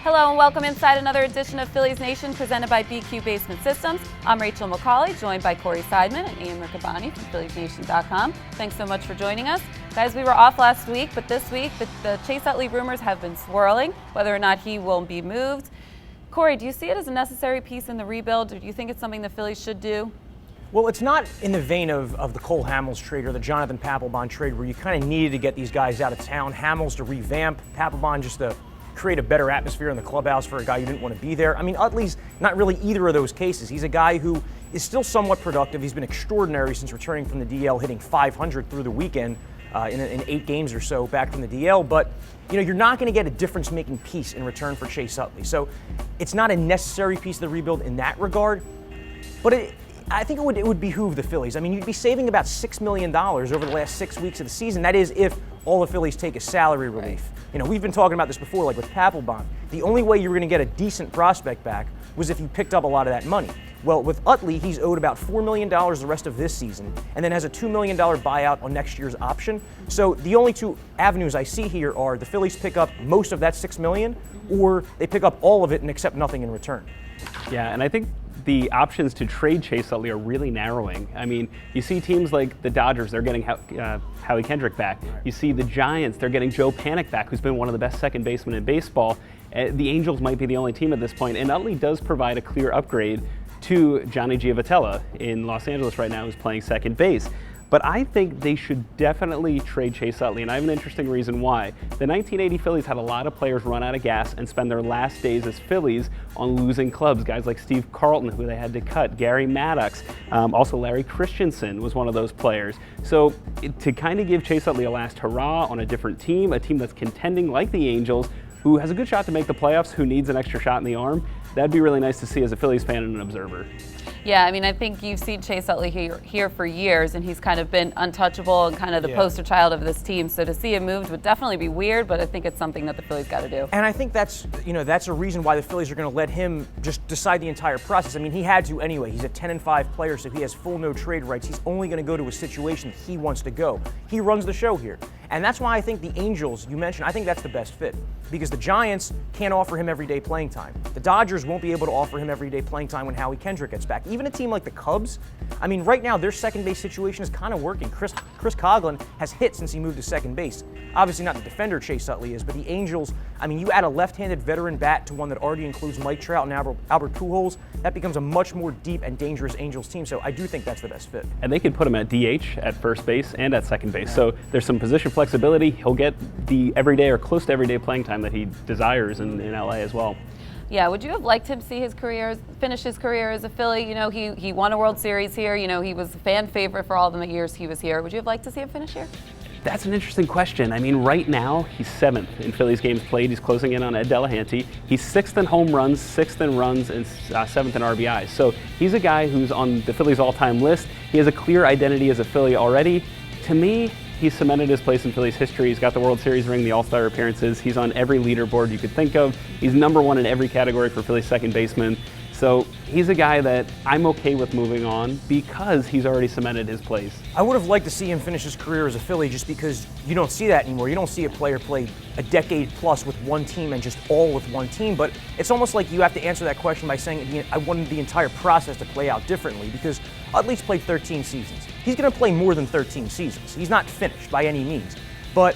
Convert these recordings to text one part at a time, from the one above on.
Hello and welcome inside another edition of Phillies Nation presented by BQ Basement Systems. I'm Rachel McCauley, joined by Corey Seidman and Ian Riccaboni from PhilliesNation.com. Thanks so much for joining us. Guys, we were off last week, but this week the Chase Utley rumors have been swirling, whether or not he will be moved. Corey, do you see it as a necessary piece in the rebuild, or do you think it's something the Phillies should do? Well, it's not in the vein of the Cole Hamels trade or the Jonathan Papelbon trade where you kind of needed to get these guys out of town. Hamels to revamp, Papelbon just to create a better atmosphere in the clubhouse for a guy who didn't want to be there. I mean, Utley's not really either of those cases. He's a guy who is still somewhat productive. He's been extraordinary since returning from the DL, hitting .500 through the weekend in 8 games or so back from the DL. But, you know, you're not going to get a difference-making piece in return for Chase Utley. So it's not a necessary piece of the rebuild in that regard. But I think it would behoove the Phillies. I mean, you'd be saving about $6 million over the last 6 weeks of the season. That is if all the Phillies take is salary relief. You know, we've been talking about this before, like with Papelbon. The only way you were going to get a decent prospect back was if you picked up a lot of that money. Well, with Utley, he's owed about $4 million the rest of this season, and then has a $2 million buyout on next year's option. So the only two avenues I see here are the Phillies pick up most of that $6 million, or they pick up all of it and accept nothing in return. Yeah, and I think the options to trade Chase Utley are really narrowing. I mean, you see teams like the Dodgers, they're getting Howie Kendrick back. You see the Giants, they're getting Joe Panik back, who's been one of the best second basemen in baseball. The Angels might be the only team at this point, and Utley does provide a clear upgrade to Johnny Giavotella in Los Angeles right now, who's playing second base. But I think they should definitely trade Chase Utley, and I have an interesting reason why. The 1980 Phillies had a lot of players run out of gas and spend their last days as Phillies on losing clubs. Guys like Steve Carlton, who they had to cut, Gary Maddox, also Larry Christensen was one of those players. So to kind of give Chase Utley a last hurrah on a different team, a team that's contending like the Angels, who has a good shot to make the playoffs, who needs an extra shot in the arm, that'd be really nice to see as a Phillies fan and an observer. Yeah, I mean, I think you've seen Chase Utley here for years, and he's kind of been untouchable and kind of the poster child of this team. So to see him moved would definitely be weird, but I think it's something that the Phillies got to do. And I think that's a reason why the Phillies are going to let him just decide the entire process. I mean, he had to anyway. He's a 10-5 player, so he has full no trade rights. He's only going to go to a situation he wants to go. He runs the show here. And that's why I think the Angels, you mentioned, I think that's the best fit. Because the Giants can't offer him everyday playing time. The Dodgers won't be able to offer him everyday playing time when Howie Kendrick gets back. Even a team like the Cubs, I mean, right now their second base situation is kind of working. Chris Coghlan has hit since he moved to second base. Obviously not the defender Chase Utley is, but the Angels, I mean, you add a left-handed veteran bat to one that already includes Mike Trout and Albert Pujols, that becomes a much more deep and dangerous Angels team. So I do think that's the best fit. And they could put him at DH, at first base, and at second base. So there's some position flexibility. He'll get the everyday or close to everyday playing time that he desires in LA as well. Yeah, would you have liked him to see finish his career as a Philly? You know, he won a World Series here. You know, he was a fan favorite for all the years he was here. Would you have liked to see him finish here? That's an interesting question. I mean, right now, he's 7th in Phillies games played. He's closing in on Ed Delahanty. He's 6th in home runs, 6th in runs, and 7th in RBIs. So he's a guy who's on the Phillies' all-time list. He has a clear identity as a Philly already. To me, he's cemented his place in Phillies history. He's got the World Series ring, the All-Star appearances. He's on every leaderboard you could think of. He's #1 in every category for Phillies second baseman. So he's a guy that I'm okay with moving on because he's already cemented his place. I would have liked to see him finish his career as a Philly just because you don't see that anymore. You don't see a player play a decade plus with one team and just all with one team. But it's almost like you have to answer that question by saying I wanted the entire process to play out differently because Utley's played 13 seasons. He's going to play more than 13 seasons. He's not finished by any means. But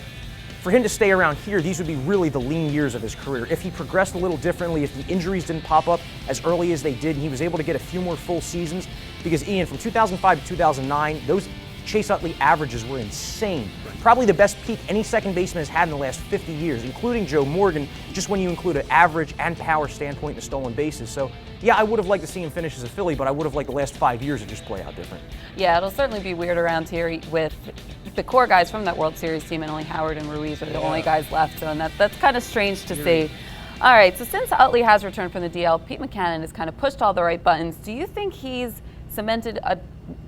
for him to stay around here, these would be really the lean years of his career. If he progressed a little differently, if the injuries didn't pop up as early as they did, and he was able to get a few more full seasons, because Ian, from 2005 to 2009, those Chase Utley averages were insane. Probably the best peak any second baseman has had in the last 50 years, including Joe Morgan, just when you include an average and power standpoint in the stolen bases. So, yeah, I would have liked to see him finish as a Philly, but I would have liked the last 5 years to just play out different. Yeah, it'll certainly be weird around here with the core guys from that World Series team, and only Howard and Ruiz are the only guys left, so and that's kind of strange to see. All right, so since Utley has returned from the DL, Pete Mackanin has kind of pushed all the right buttons. Do you think he's cemented a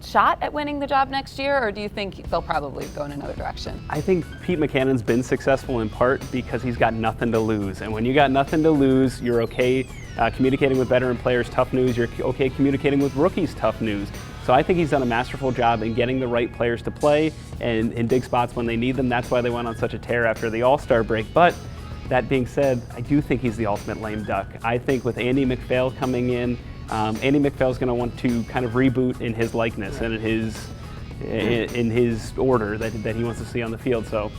shot at winning the job next year, or do you think they'll probably go in another direction? I think Pete Mackanin's been successful in part because he's got nothing to lose. And when you got nothing to lose, you're okay communicating with veteran players, tough news. You're okay communicating with rookies, tough news. So I think he's done a masterful job in getting the right players to play and in big spots when they need them. That's why they went on such a tear after the All-Star break. But That being said, I do think he's the ultimate lame duck. I think with Andy McPhail coming in, Andy McPhail's going to want to kind of reboot in his likeness and in his order that he wants to see on the field. So.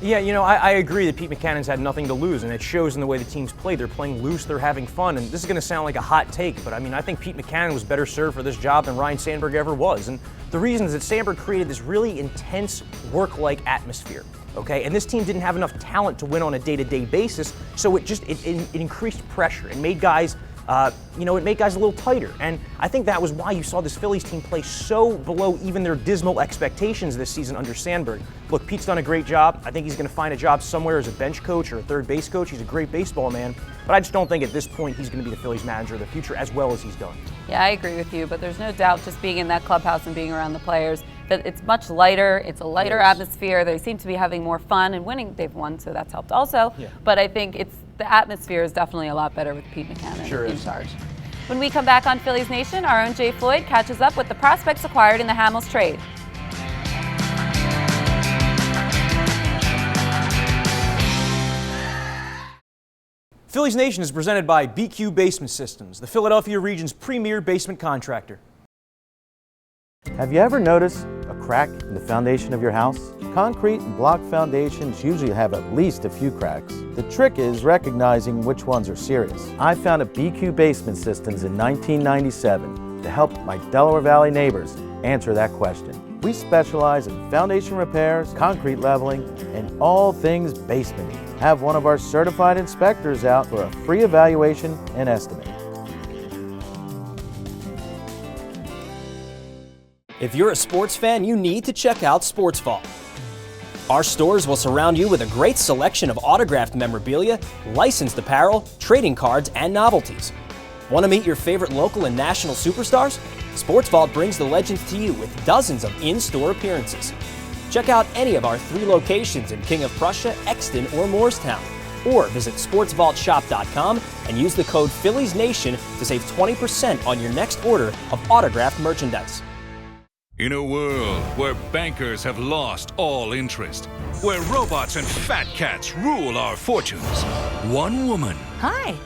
Yeah, I agree that Pete Maccannon's had nothing to lose, and it shows in the way the teams play. They're playing loose, they're having fun, and this is going to sound like a hot take, but I think Pete Maccannon was better served for this job than Ryan Sandberg ever was. And the reason is that Sandberg created this really intense work-like atmosphere. Okay, and this team didn't have enough talent to win on a day-to-day basis, so it increased pressure and made guys, it made guys a little tighter. And I think that was why you saw this Phillies team play so below even their dismal expectations this season under Sandberg. Look, Pete's done a great job. I think he's going to find a job somewhere as a bench coach or a third base coach. He's a great baseball man, but I just don't think at this point he's going to be the Phillies manager of the future as well as he's done. Yeah, I agree with you, but there's no doubt just being in that clubhouse and being around the players that it's much lighter. It's a lighter atmosphere. They seem to be having more fun and winning. They've won, so that's helped also. Yeah. But I think the atmosphere is definitely a lot better with Pete Maccannon in charge. When we come back on Phillies Nation, our own Jay Floyd catches up with the prospects acquired in the Hamels trade. Phillies Nation is presented by BQ Basement Systems, the Philadelphia region's premier basement contractor. Have you ever noticed a crack in the foundation of your house? Concrete and block foundations usually have at least a few cracks. The trick is recognizing which ones are serious. I founded BQ Basement Systems in 1997 to help my Delaware Valley neighbors answer that question. We specialize in foundation repairs, concrete leveling, and all things basement. Have one of our certified inspectors out for a free evaluation and estimate. If you're a sports fan, you need to check out Sports Vault. Our stores will surround you with a great selection of autographed memorabilia, licensed apparel, trading cards, and novelties. Want to meet your favorite local and national superstars? Sports Vault brings the legends to you with dozens of in-store appearances. Check out any of our 3 locations in King of Prussia, Exton, or Moorestown. Or visit sportsvaultshop.com and use the code PhilliesNation to save 20% on your next order of autographed merchandise. In a world where bankers have lost all interest, where robots and fat cats rule our fortunes, one woman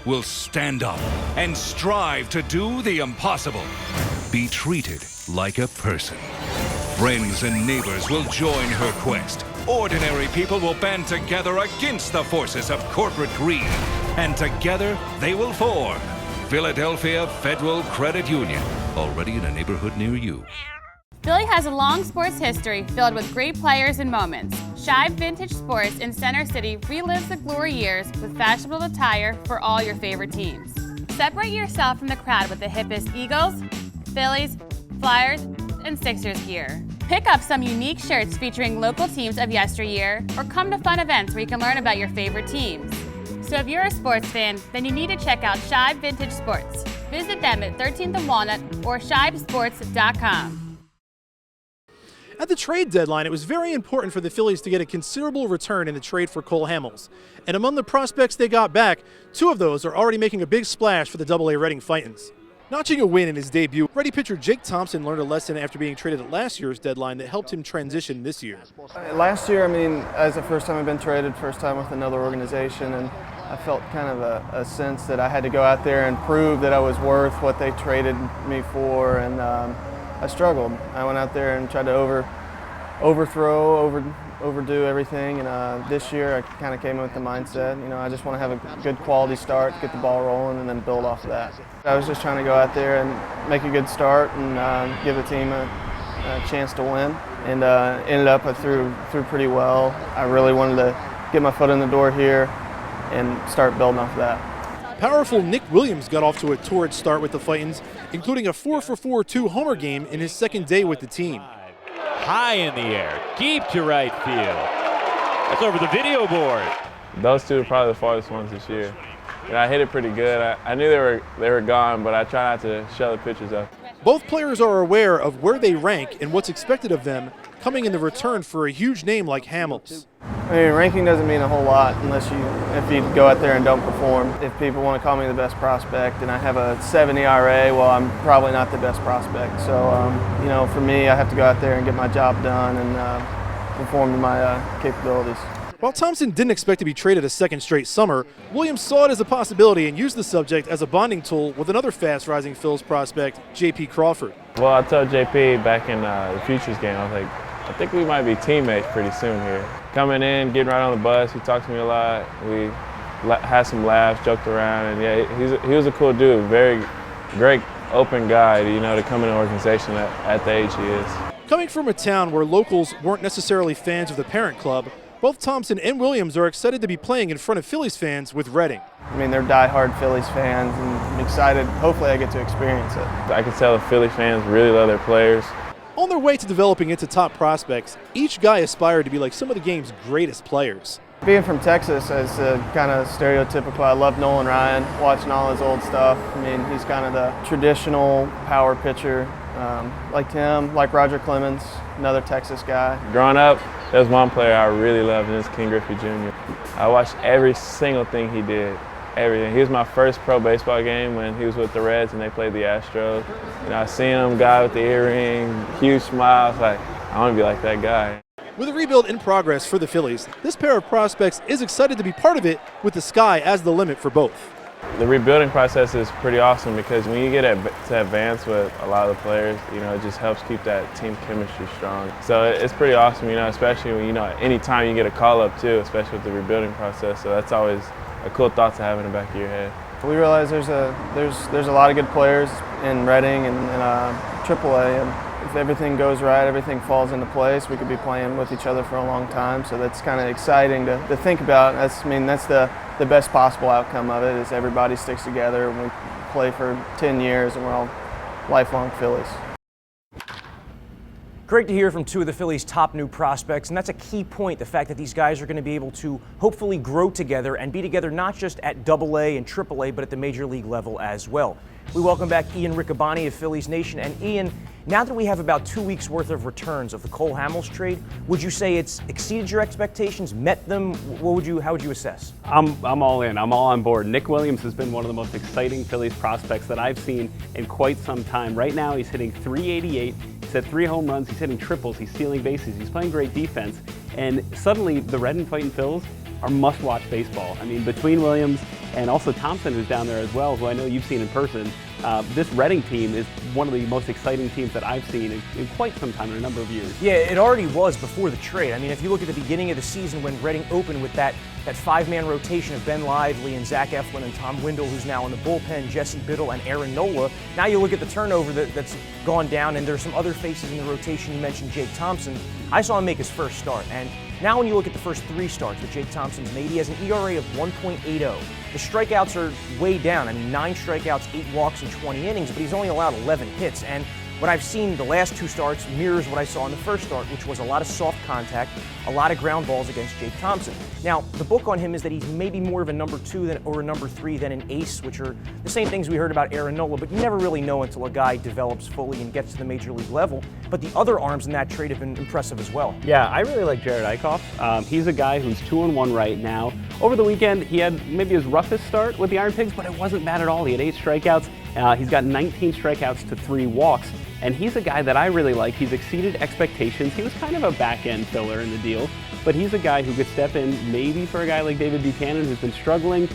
will stand up and strive to do the impossible. Be treated like a person. Friends and neighbors will join her quest. Ordinary people will band together against the forces of corporate greed. And together they will form Philadelphia Federal Credit Union, already in a neighborhood near you. Philly has a long sports history filled with great players and moments. Shibe Vintage Sports in Center City relives the glory years with fashionable attire for all your favorite teams. Separate yourself from the crowd with the hippest Eagles, Phillies, Flyers, and Sixers gear. Pick up some unique shirts featuring local teams of yesteryear, or come to fun events where you can learn about your favorite teams. So if you're a sports fan, then you need to check out Shibe Vintage Sports. Visit them at 13th and Walnut or shibesports.com. At the trade deadline, it was very important for the Phillies to get a considerable return in the trade for Cole Hamels. And among the prospects they got back, 2 of those are already making a big splash for the AA Reading Fightins. Notching a win in his debut, Ready pitcher Jake Thompson learned a lesson after being traded at last year's deadline that helped him transition this year. Last year, as the first time I've been traded, first time with another organization, and I felt kind of a sense that I had to go out there and prove that I was worth what they traded me for, and I struggled. I went out there and tried to overdo everything, and this year I kind of came in with the mindset, I just want to have a good quality start, get the ball rolling, and then build off of that. I was just trying to go out there and make a good start and give the team a chance to win, and ended up I threw pretty well. I really wanted to get my foot in the door here and start building off of that. Powerful Nick Williams got off to a torrid start with the Fightins, including a 4-for-4 2-homer game in his second day with the team. High in the air, deep to right field. That's over the video board. Those 2 are probably the farthest ones this year. I hit it pretty good. I knew they were gone, but I try not to shut the pitchers up. Both players are aware of where they rank and what's expected of them coming in the return for a huge name like Hamels. Ranking doesn't mean a whole lot if you go out there and don't perform. If people want to call me the best prospect and I have a 7 ERA, well, I'm probably not the best prospect. So, for me, I have to go out there and get my job done and perform to my capabilities. While Thompson didn't expect to be traded a second straight summer, Williams saw it as a possibility and used the subject as a bonding tool with another fast-rising Phillies prospect, J.P. Crawford. Well, I told JP back in the Futures game, I was like, I think we might be teammates pretty soon here. Coming in, getting right on the bus, he talked to me a lot. We had some laughs, joked around, and yeah, he was a cool dude, very great, open guy, to come in an organization at the age he is. Coming from a town where locals weren't necessarily fans of the parent club, both Thompson and Williams are excited to be playing in front of Phillies fans with Reading. I mean, they're diehard Phillies fans, and I'm excited. Hopefully I get to experience it. I can tell the Philly fans really love their players. On their way to developing into top prospects, each guy aspired to be like some of the game's greatest players. Being from Texas is kind of stereotypical. I love Nolan Ryan, watching all his old stuff. I mean, he's kind of the traditional power pitcher. Like him, like Roger Clemens, another Texas guy. Growing up, there was one player I really loved, and it's Ken Griffey Jr. I watched every single thing he did, everything. He was my first pro baseball game when he was with the Reds and they played the Astros. I seen him, guy with the earring, huge smile. I was like, I want to be like that guy. With a rebuild in progress for the Phillies, this pair of prospects is excited to be part of it with the sky as the limit for both. The rebuilding process is pretty awesome because when you get to advance with a lot of the players, it just helps keep that team chemistry strong. So it's pretty awesome, especially when, any time you get a call up too, especially with the rebuilding process. So that's always a cool thought to have in the back of your head. We realize there's a lot of good players in Reading and AAA, and if everything goes right, everything falls into place, we could be playing with each other for a long time. So that's kind of exciting to think about. That's the best possible outcome of it is everybody sticks together and we play for 10 years and we're all lifelong Phillies. Great to hear from two of the Phillies' top new prospects, and that's a key point, the fact that these guys are going to be able to hopefully grow together and be together not just at AA and AAA, but at the major league level as well. We welcome back Ian Riccaboni of Phillies Nation. And Ian, now that we have about 2 weeks worth of returns of the Cole Hamels trade, would you say it's exceeded your expectations, met them? How would you assess? I'm all in. I'm all on board. Nick Williams has been one of the most exciting Phillies prospects that I've seen in quite some time. Right now he's hitting .388. He's had 3 home runs. He's hitting triples. He's stealing bases. He's playing great defense. And suddenly the red and fighting Phils are must-watch baseball. I mean, between Williams and also Thompson, who's down there as well, who I know you've seen in person, this Reading team is one of the most exciting teams that I've seen in quite some time, in a number of years. Yeah, it already was before the trade. I mean, if you look at the beginning of the season when Reading opened with that 5-man rotation of Ben Lively and Zach Eflin and Tom Windle, who's now in the bullpen, Jesse Biddle and Aaron Nola. Now you look at the turnover that's gone down, and there's some other faces in the rotation. You mentioned Jake Thompson. I saw him make his first start, and now when you look at the first 3 starts that Jake Thompson's made, he has an ERA of 1.80. The strikeouts are way down. I mean, 9 strikeouts, 8 walks in 20 innings, but he's only allowed 11 hits. And what I've seen the last 2 starts mirrors what I saw in the first start, which was a lot of soft contact, a lot of ground balls against Jake Thompson. Now, the book on him is that he's maybe more of a number 2 or a number 3 than an ace, which are the same things we heard about Aaron Nola, but you never really know until a guy develops fully and gets to the major league level. But the other arms in that trade have been impressive as well. Yeah, I really like Jared Eichhoff. He's a guy who's 2-1 right now. Over the weekend, he had maybe his roughest start with the Iron Pigs, but it wasn't bad at all. He had 8 strikeouts. He's got 19 strikeouts to 3 walks. And he's a guy that I really like. He's exceeded expectations. He was kind of a back-end filler in the deal, but he's a guy who could step in maybe for a guy like David Buchanan who's been struggling.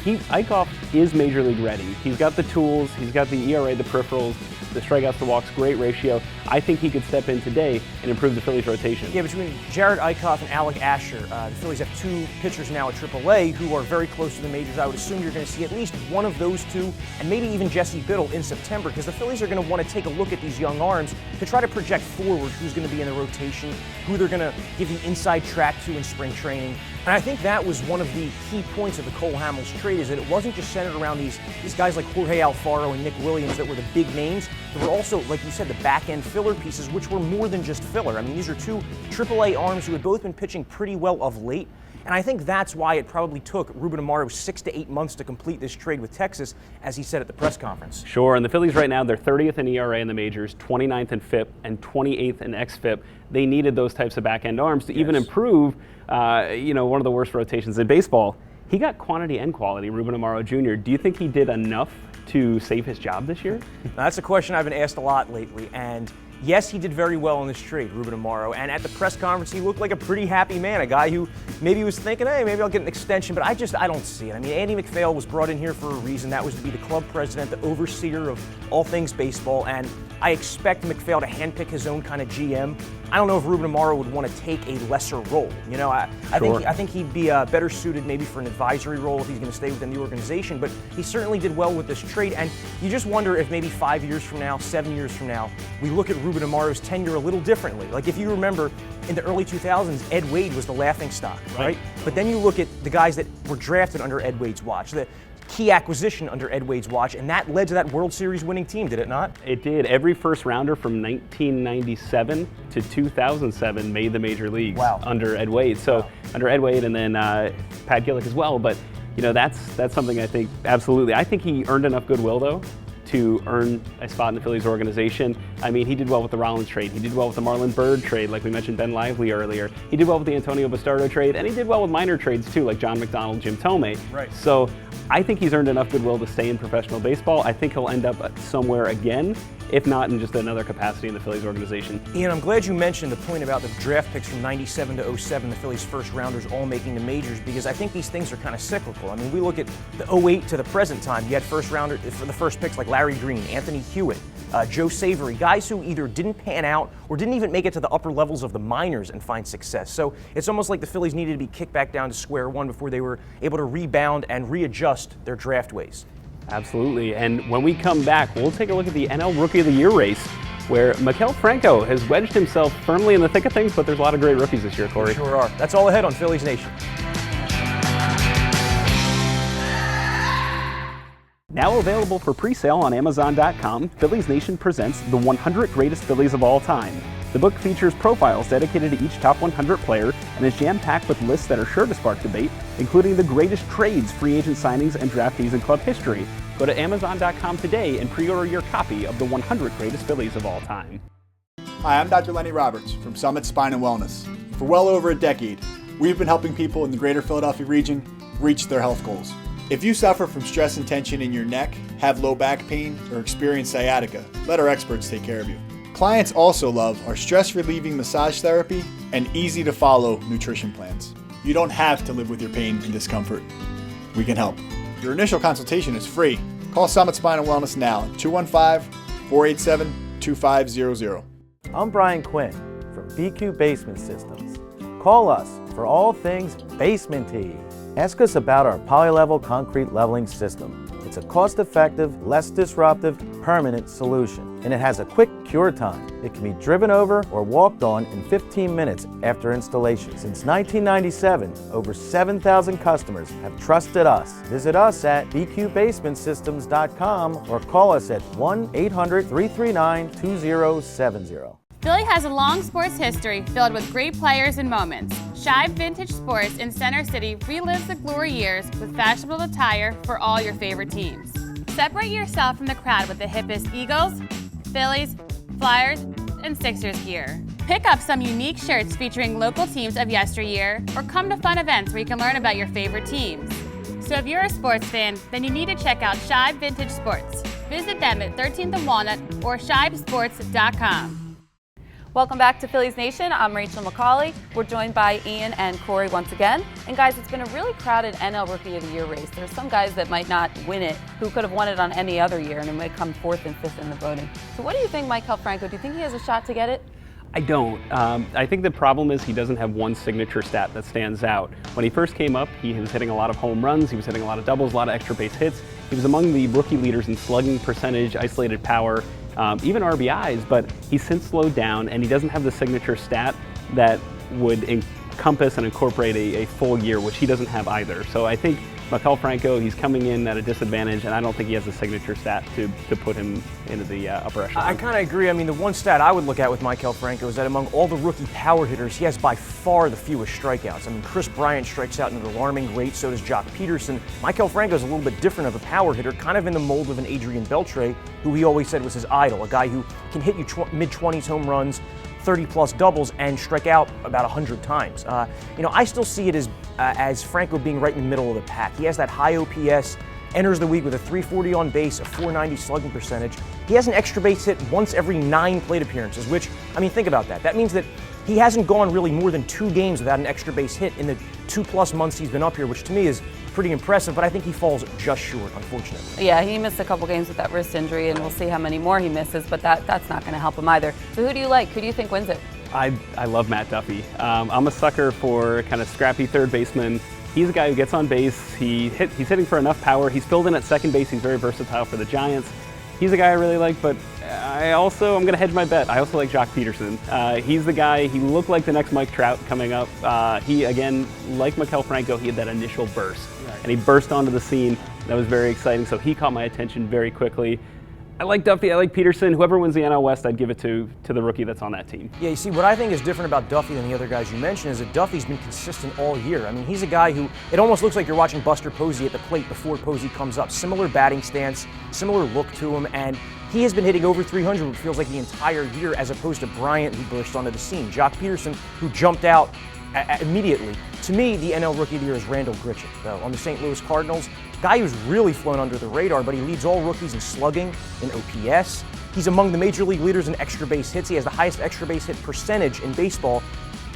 Eichhoff is major league ready. He's got the tools, he's got the ERA, the peripherals, the strikeouts to walks, great ratio. I think he could step in today and improve the Phillies rotation. Yeah, between Jared Eichhoff and Alec Asher, the Phillies have 2 pitchers now at AAA who are very close to the majors. I would assume you're going to see at least one of those 2, and maybe even Jesse Biddle in September, because the Phillies are going to want to take a look at these young arms to try to project forward who's going to be in the rotation, who they're going to give the inside track to in spring training. And I think that was one of the key points of the Cole Hamels trade, is that it wasn't just centered around these guys like Jorge Alfaro and Nick Williams that were the big names. There were also, like you said, the back-end filler pieces, which were more than just filler. I mean, these are 2 AAA arms who had both been pitching pretty well of late. And I think that's why it probably took Ruben Amaro 6 to 8 months to complete this trade with Texas, as he said at the press conference. Sure, and the Phillies right now, they're 30th in ERA in the majors, 29th in FIP, and 28th in xFIP. They needed those types of back-end arms to even improve, one of the worst rotations in baseball. He got quantity and quality, Ruben Amaro Jr. Do you think he did enough to save his job this year? Now, that's a question I've been asked a lot lately, and yes, he did very well in this trade, Ruben Amaro, and at the press conference, he looked like a pretty happy man, a guy who maybe was thinking, hey, maybe I'll get an extension, but I don't see it. I mean, Andy MacPhail was brought in here for a reason. That was to be the club president, the overseer of all things baseball, and I expect MacPhail to handpick his own kind of GM. I don't know if Ruben Amaro would want to take a lesser role. You know, I think he'd be better suited maybe for an advisory role if he's going to stay within the organization, but he certainly did well with this trade, and you just wonder if maybe 5 years from now, 7 years from now, we look at Ruben Amaro's tenure a little differently. Like if you remember, in the early 2000s, Ed Wade was the laughingstock, right? But then you look at the guys that were drafted under Ed Wade's watch, the key acquisition under Ed Wade's watch, and that led to that World Series winning team, did it not? It did. Every first rounder from 1997 to 2007 made the major leagues under Ed Wade. So under Ed Wade and then Pat Gillick as well. But you know, that's something I think absolutely. I think he earned enough goodwill though to earn a spot in the Phillies organization. I mean, he did well with the Rollins trade. He did well with the Marlon Byrd trade, like we mentioned Ben Lively earlier. He did well with the Antonio Bastardo trade, and he did well with minor trades too, like John McDonald, Jim Thome. Right. So I think he's earned enough goodwill to stay in professional baseball. I think he'll end up somewhere again, if not in just another capacity in the Phillies organization. Ian, I'm glad you mentioned the point about the draft picks from 97 to 07, the Phillies' first rounders all making the majors, because I think these things are kind of cyclical. I mean, we look at the 08 to the present time. You had first rounder for the first picks like Larry Green, Anthony Hewitt, Joe Savory, guys who either didn't pan out or didn't even make it to the upper levels of the minors and find success. So it's almost like the Phillies needed to be kicked back down to square one before they were able to rebound and readjust their draft ways. Absolutely, and when we come back, we'll take a look at the NL Rookie of the Year race, where Maikel Franco has wedged himself firmly in the thick of things, but there's a lot of great rookies this year, Corey. There sure are. That's all ahead on Phillies Nation. Now available for pre-sale on Amazon.com, Phillies Nation presents The 100 Greatest Phillies of All Time. The book features profiles dedicated to each top 100 player and is jam-packed with lists that are sure to spark debate, including the greatest trades, free agent signings, and draftees in club history. Go to Amazon.com today and pre-order your copy of The 100 Greatest Phillies of All Time. Hi, I'm Dr. Lenny Roberts from Summit Spine and Wellness. For well over a decade, we've been helping people in the greater Philadelphia region reach their health goals. If you suffer from stress and tension in your neck, have low back pain, or experience sciatica, let our experts take care of you. Clients also love our stress-relieving massage therapy and easy-to-follow nutrition plans. You don't have to live with your pain and discomfort. We can help. Your initial consultation is free. Call Summit Spine and Wellness now at 215-487-2500. I'm Brian Quinn from BQ Basement Systems. Call us for all things basement-y. Ask us about our polylevel concrete leveling system. It's a cost-effective, less disruptive, permanent solution, and it has a quick cure time. It can be driven over or walked on in 15 minutes after installation. Since 1997, over 7,000 customers have trusted us. Visit us at bqbasementsystems.com or call us at 1-800-339-2070. Philly has a long sports history filled with great players and moments. Shibe Vintage Sports in Center City relives the glory years with fashionable attire for all your favorite teams. Separate yourself from the crowd with the hippest Eagles, Phillies, Flyers, and Sixers gear. Pick up some unique shirts featuring local teams of yesteryear, or come to fun events where you can learn about your favorite teams. So if you're a sports fan, then you need to check out Shibe Vintage Sports. Visit them at 13th and Walnut or shibesports.com. Welcome back to Phillies Nation. I'm Rachel McCauley. We're joined by Ian and Corey once again. And guys, it's been a really crowded NL Rookie of the Year race. There's some guys that might not win it who could have won it on any other year, and it might come fourth and fifth in the voting. So what do you think, Maikel Franco? Do you think he has a shot to get it? I don't. I think the problem is he doesn't have one signature stat that stands out. When he first came up, he was hitting a lot of home runs, he was hitting a lot of doubles, a lot of extra base hits. He was among the rookie leaders in slugging percentage, isolated power, even RBIs, but he's since slowed down and he doesn't have the signature stat that would encompass and incorporate a full year, which he doesn't have either. So I think Maikel Franco, he's coming in at a disadvantage, and I don't think he has a signature stat to put him into the upper echelon. I kind of agree. I mean, the one stat I would look at with Maikel Franco is that among all the rookie power hitters, he has by far the fewest strikeouts. I mean, Chris Bryant strikes out at an alarming rate, so does Jock Peterson. Maikel Franco is a little bit different of a power hitter, kind of in the mold of an Adrian Beltre, who he always said was his idol, a guy who can hit you mid-20s home runs, 30-plus doubles, and strike out about 100 times. I still see it as Franco being right in the middle of the pack. He has that high OPS, enters the week with a .340 on base, a .490 slugging percentage. He has an extra base hit once every 9 plate appearances, which, I mean, think about that. That means that he hasn't gone really more than 2 games without an extra base hit in the 2+ months he's been up here, which to me is pretty impressive, but I think he falls just short, unfortunately. Yeah, he missed a couple games with that wrist injury, and we'll see how many more he misses, but that's not going to help him either. So who do you like? Who do you think wins it? I love Matt Duffy. I'm a sucker for kind of scrappy third baseman. He's a guy who gets on base. He's hitting for enough power. He's filled in at second base. He's very versatile for the Giants. He's a guy I really like, but I'm going to hedge my bet. I also like Jock Peterson. He's the guy, he looked like the next Mike Trout coming up. He, again, like Maikel Franco, he had that initial burst. And he burst onto the scene. That was very exciting, so he caught my attention very quickly. I like Duffy, I like Peterson. Whoever wins the NL West, I'd give it to the rookie that's on that team. Yeah, you see, what I think is different about Duffy than the other guys you mentioned is that Duffy's been consistent all year. I mean, he's a guy who, it almost looks like you're watching Buster Posey at the plate before Posey comes up. Similar batting stance, similar look to him, and he has been hitting over 300, which feels like the entire year, as opposed to Bryant, who burst onto the scene. Jock Peterson, who jumped out immediately. To me, the NL Rookie of the Year is Randall Grichuk, though, on the St. Louis Cardinals. Guy who's really flown under the radar, but he leads all rookies in slugging, in OPS. He's among the major league leaders in extra base hits. He has the highest extra base hit percentage in baseball,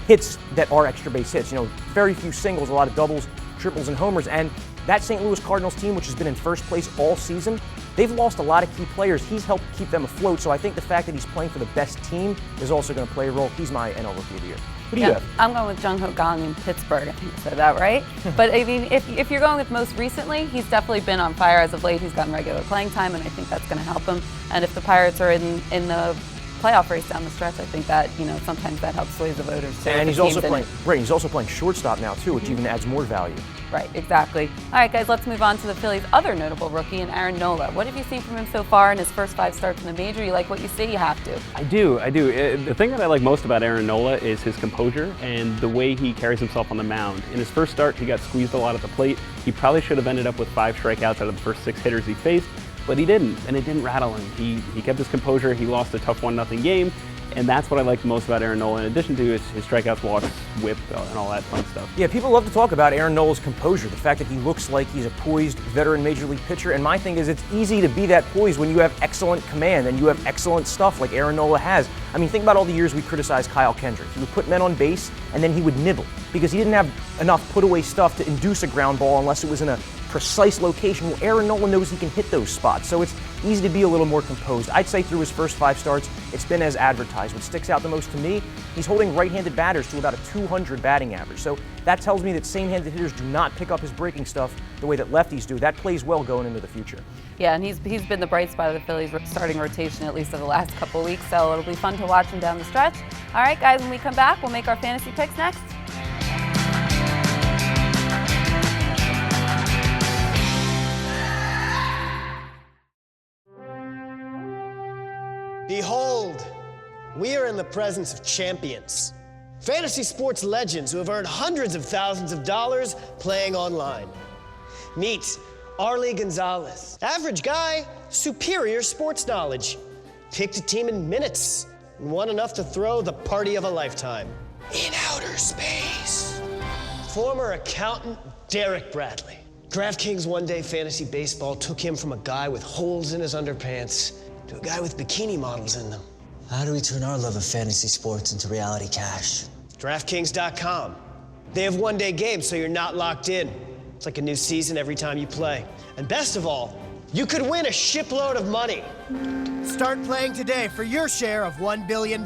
hits that are extra base hits. You know, very few singles, a lot of doubles, triples, and homers. And that St. Louis Cardinals team, which has been in first place all season, they've lost a lot of key players. He's helped keep them afloat, so I think the fact that he's playing for the best team is also going to play a role. He's my NL Rookie of the Year. Who do you have? I'm going with Jung Ho Kang in Pittsburgh. I think I said that right. But I mean, if you're going with most recently, he's definitely been on fire as of late. He's gotten regular playing time, and I think that's going to help him. And if the Pirates are in the playoff race down the stretch, I think that, you know, sometimes that helps sway the voters too. And he's also playing great. He's also playing shortstop now too, which even adds more value. Right, exactly. All right, guys, let's move on to the Phillies' other notable rookie, in Aaron Nola. What have you seen from him so far in his first 5 starts in the major? You like what you see? You have to. I do. The thing that I like most about Aaron Nola is his composure and the way he carries himself on the mound. In his first start, he got squeezed a lot at the plate. He probably should have ended up with 5 strikeouts out of the first 6 hitters he faced, but he didn't, and it didn't rattle him. He kept his composure. He lost a tough 1-0 game. And that's what I like most about Aaron Nola, in addition to his strikeouts, walks, whip, and all that fun stuff. Yeah, people love to talk about Aaron Nola's composure, the fact that he looks like he's a poised veteran major league pitcher. And my thing is, it's easy to be that poised when you have excellent command and you have excellent stuff like Aaron Nola has. I mean, think about all the years we criticized Kyle Kendrick. He would put men on base and then he would nibble because he didn't have enough put-away stuff to induce a ground ball unless it was in a precise location. Well, Aaron Nola knows he can hit those spots, so it's easy to be a little more composed. I'd say through his first 5 starts, it's been as advertised. What sticks out the most to me, he's holding right-handed batters to about a 200 batting average. So that tells me that same-handed hitters do not pick up his breaking stuff the way that lefties do. That plays well going into the future. Yeah, and he's been the bright spot of the Phillies starting rotation, at least for the last couple of weeks, so it'll be fun to watch him down the stretch. All right, guys, when we come back, we'll make our fantasy picks next. Behold, we are in the presence of champions. Fantasy sports legends who have earned hundreds of thousands of dollars playing online. Meet Arlie Gonzalez. Average guy, superior sports knowledge. Picked a team in minutes and won enough to throw the party of a lifetime. In outer space. Former accountant Derek Bradley. DraftKings One-Day Fantasy Baseball took him from a guy with holes in his underpants to a guy with bikini models in them. How do we turn our love of fantasy sports into reality cash? DraftKings.com. They have one-day games, so you're not locked in. It's like a new season every time you play. And best of all, you could win a shipload of money. Start playing today for your share of $1 billion.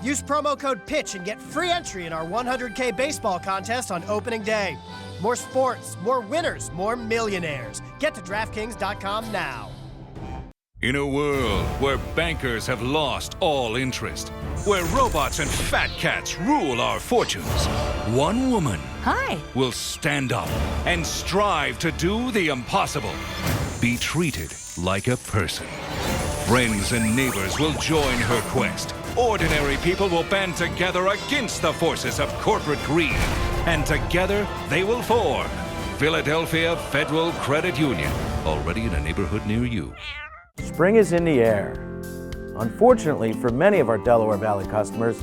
Use promo code PITCH and get free entry in our 100K baseball contest on opening day. More sports, more winners, more millionaires. Get to DraftKings.com now. In a world where bankers have lost all interest, where robots and fat cats rule our fortunes, one woman will stand up and strive to do the impossible. Be treated like a person. Friends and neighbors will join her quest. Ordinary people will band together against the forces of corporate greed. And together they will form Philadelphia Federal Credit Union, already in a neighborhood near you. Spring is in the air. Unfortunately, for many of our Delaware Valley customers,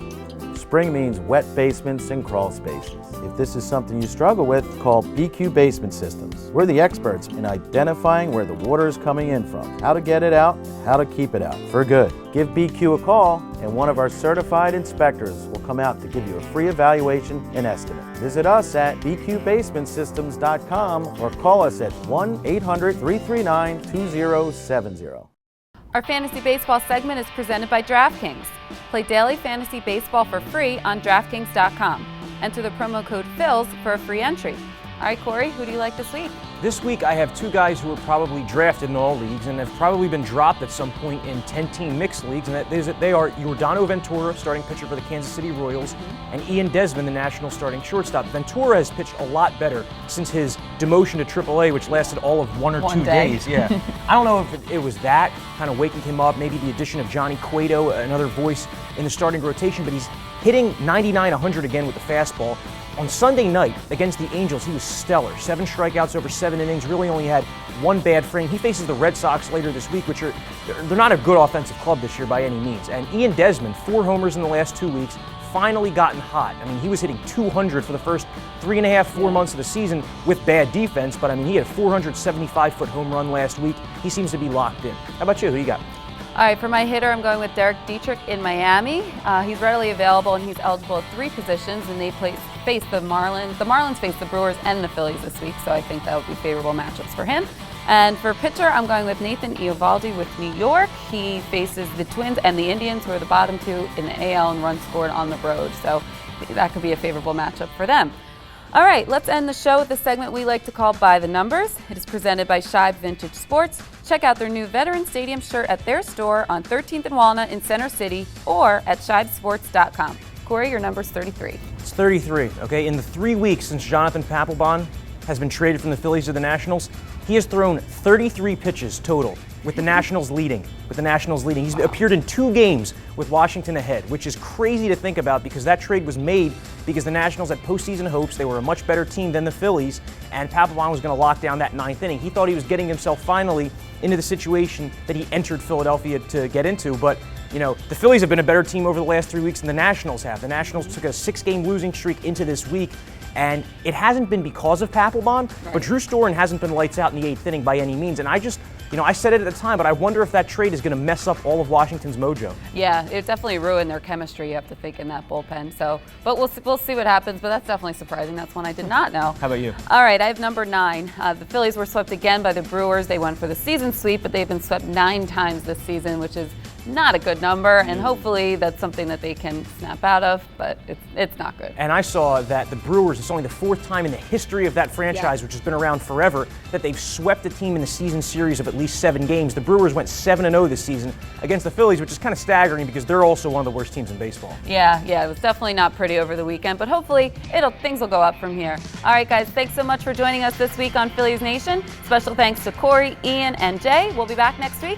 spring means wet basements and crawl spaces. If this is something you struggle with, call BQ Basement Systems. We're the experts in identifying where the water is coming in from, how to get it out, and how to keep it out for good. Give BQ a call, and one of our certified inspectors will come out to give you a free evaluation and estimate. Visit us at bqbasementsystems.com or call us at 1-800-339-2070. Our fantasy baseball segment is presented by DraftKings. Play daily fantasy baseball for free on DraftKings.com. Enter the promo code PHILS for a free entry. All right, Corey, who do you like this week? This week I have two guys who are probably drafted in all leagues and have probably been dropped at some point in 10-team mixed leagues, and they are Yordano Ventura, starting pitcher for the Kansas City Royals, and Ian Desmond, the national starting shortstop. Ventura has pitched a lot better since his demotion to AAA, which lasted all of one or two days. Yeah, I don't know if it was that kind of waking him up, maybe the addition of Johnny Cueto, another voice in the starting rotation, but he's hitting 99-100 again with the fastball. On Sunday night against the Angels, he was stellar. 7 strikeouts over 7 innings, really only had one bad frame. He faces the Red Sox later this week, which they're not a good offensive club this year by any means. And Ian Desmond, 4 homers in the last 2 weeks, finally gotten hot. I mean, he was hitting 200 for the first 3.5, 4 months of the season with bad defense, but I mean, he had a 475-foot home run last week. He seems to be locked in. How about you? Who you got? All right, for my hitter, I'm going with Derek Dietrich in Miami. He's readily available and he's eligible at 3 positions, and they face the Marlins. The Marlins face the Brewers and the Phillies this week, so I think that would be favorable matchups for him. And for pitcher, I'm going with Nathan Eovaldi with New York. He faces the Twins and the Indians, who are the bottom 2 in the AL in runs scored on the road, so that could be a favorable matchup for them. All right, let's end the show with a segment we like to call By the Numbers. It is presented by Shibe Vintage Sports. Check out their new Veteran Stadium shirt at their store on 13th and Walnut in Center City or at shibesports.com. Corey, your number's 33. It's 33, okay? In the 3 weeks since Jonathan Papelbon has been traded from the Phillies to the Nationals, he has thrown 33 pitches total, with the Nationals leading. He's appeared in 2 games with Washington ahead, which is crazy to think about because that trade was made because the Nationals had postseason hopes. They were a much better team than the Phillies, and Papelbon was going to lock down that 9th inning. He thought he was getting himself finally into the situation that he entered Philadelphia to get into, but you know, the Phillies have been a better team over the last 3 weeks than the Nationals have. The Nationals took a 6-game losing streak into this week, and it hasn't been because of Papelbon, but Drew Storen hasn't been lights out in the 8th inning by any means. And I just, I said it at the time, but I wonder if that trade is going to mess up all of Washington's mojo. Yeah, it definitely ruined their chemistry, you have to think, in that bullpen. So, but we'll see what happens, but that's definitely surprising. That's one I did not know. How about you? All right, I have number 9. The Phillies were swept again by the Brewers. They went for the season sweep, but they've been swept 9 times this season, which is not a good number, and hopefully that's something that they can snap out of, but it's not good. And I saw that the Brewers, it's only the 4th time in the history of that franchise, which has been around forever, that they've swept a team in the season series of at least 7 games. The Brewers went 7-0 this season against the Phillies, which is kind of staggering because they're also one of the worst teams in baseball. Yeah, it was definitely not pretty over the weekend, but hopefully things will go up from here. All right, guys, thanks so much for joining us this week on Phillies Nation. Special thanks to Corey, Ian, and Jay. We'll be back next week.